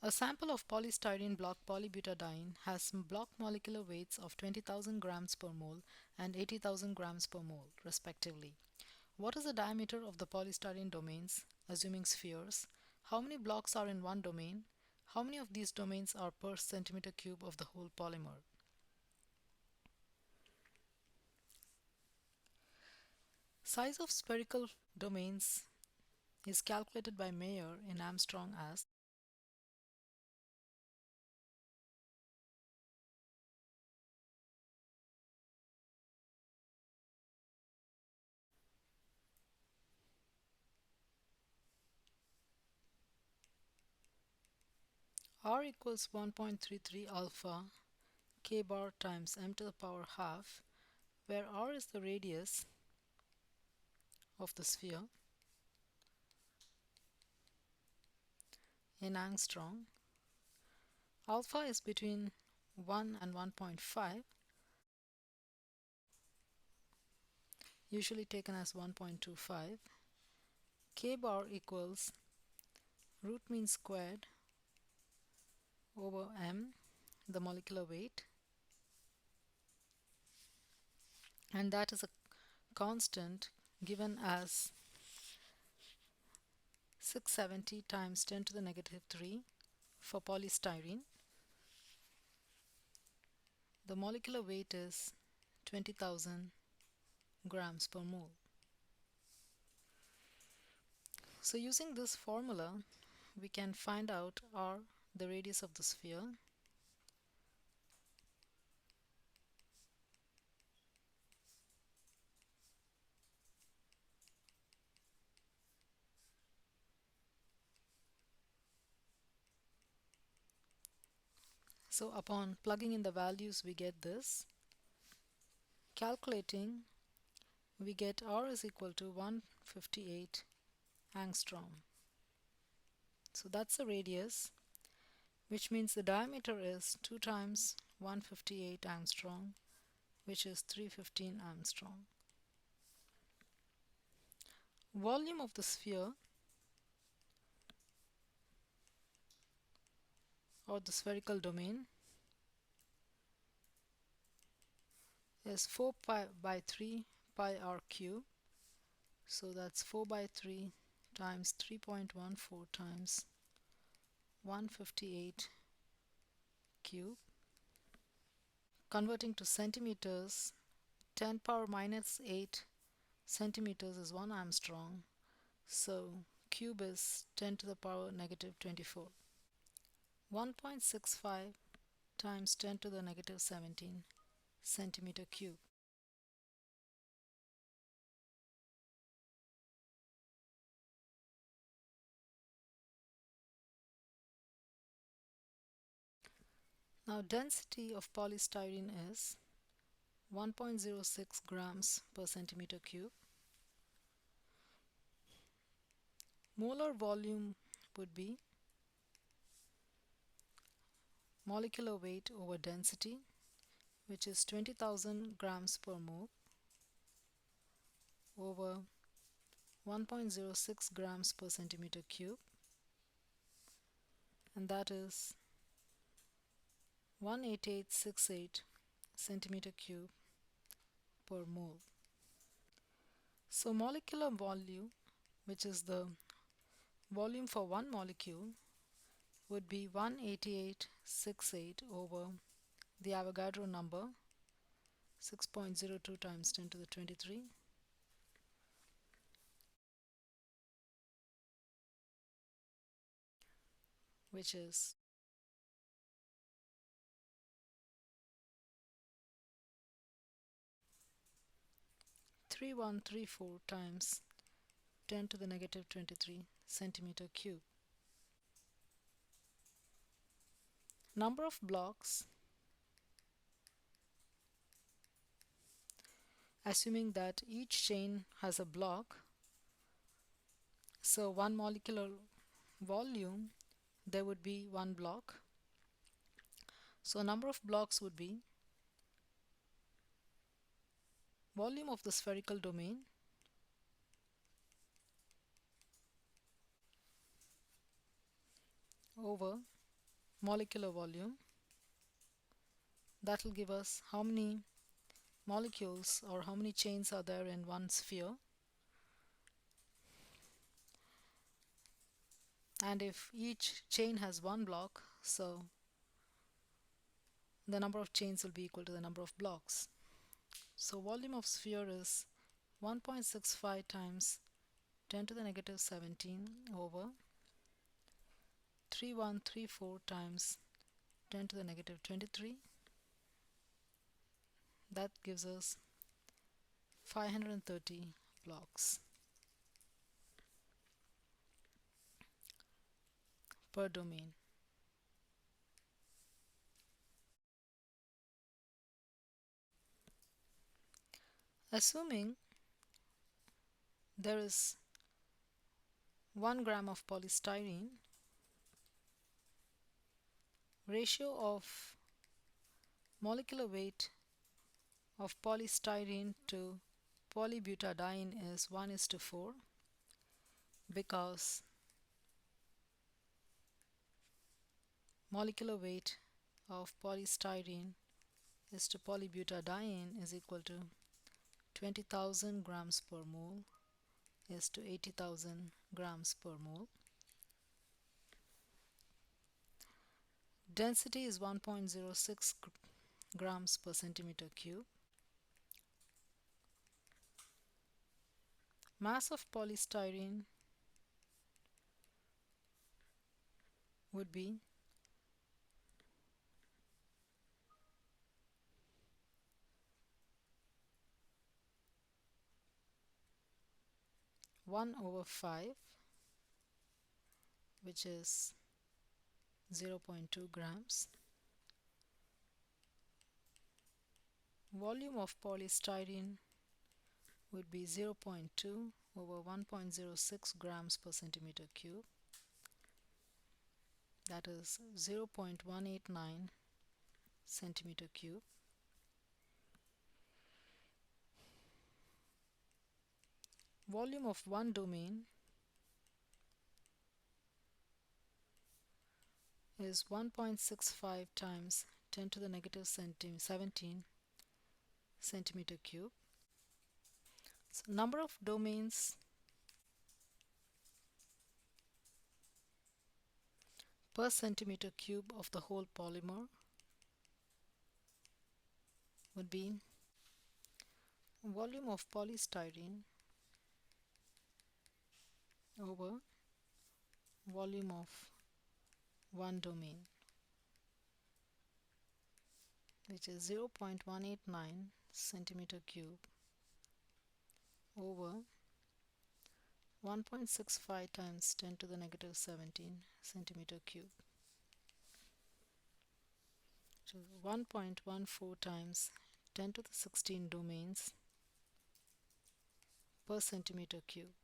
A sample of polystyrene-block-polybutadiene has block molecular weights of 20,000 grams per mole and 80,000 grams per mole, respectively. What is the diameter of the polystyrene domains, assuming spheres? How many blocks are in one domain? How many of these domains are per centimeter cube of the whole polymer? Size of spherical domains is calculated by Mayer in Armstrong as R equals 1.33 alpha k bar times m to the power half, where r is the radius of the sphere in angstrom. Alpha is between 1 and 1.5, usually taken as 1.25. K bar equals root mean squared over m, the molecular weight, and that is a constant given as 670 times 10 to the negative 3 for polystyrene. The molecular weight is 20,000 grams per mole. So using this formula, we can find out r, the radius of the sphere, so upon plugging in the values we get this. Calculating, we get r is equal to 158 angstrom. So that's the radius, which means the diameter is 2 times 158 angstrom, which is 315 angstrom. Volume of the sphere or the spherical domain is 4 pi by 3 pi r cube. So that's 4 by 3 times 3.14 times 158 cube. Converting to centimeters, 10 power minus 8 centimeters is 1 Armstrong. So cube is 10 to the power negative 24. 1.65 times 10 to the negative 17 centimeter cube. Now density of polystyrene is 1.06 grams per centimeter cube. Molar volume would be molecular weight over density, which is 20,000 grams per mole over 1.06 grams per centimeter cube, and that is 18868 centimeter cube per mole. So molecular volume, which is the volume for one molecule, would be 18868 over the Avogadro number, 6.02 times 10 to the 23, which is 3134 times 10 to the negative 23 centimeter cube. Number of blocks, assuming that each chain has a block, so one molecular volume, there would be one block. So number of blocks would be volume of the spherical domain over molecular volume. That will give us how many molecules or how many chains are there in one sphere. And if each chain has one block, so the number of chains will be equal to the number of blocks. So volume of sphere is 1.65 times 10 to the negative 17 over 3134 times 10 to the negative 23. That gives us 530 blocks per domain. Assuming there is 1 gram of polystyrene, ratio of molecular weight of polystyrene to polybutadiene is 1:4, because molecular weight of polystyrene is to polybutadiene is equal to 20,000 grams per mole is to 80,000 grams per mole. Density is 1.06 grams per centimeter cube. Mass of polystyrene would be 1/5, which is 0.2 grams. Volume of polystyrene would be 0.2 over 1.06 grams per centimeter cube. That is 0.189 centimeter cube. Volume of one domain is 1.65 times 10 to the negative 17 centimeter cube. So number of domains per centimeter cube of the whole polymer would be volume of polystyrene over volume of one domain, which is 0.189 centimeter cube over 1.65 times 10 to the negative 17 centimeter cube. So 1.14 times 10 to the 16 domains per centimeter cube.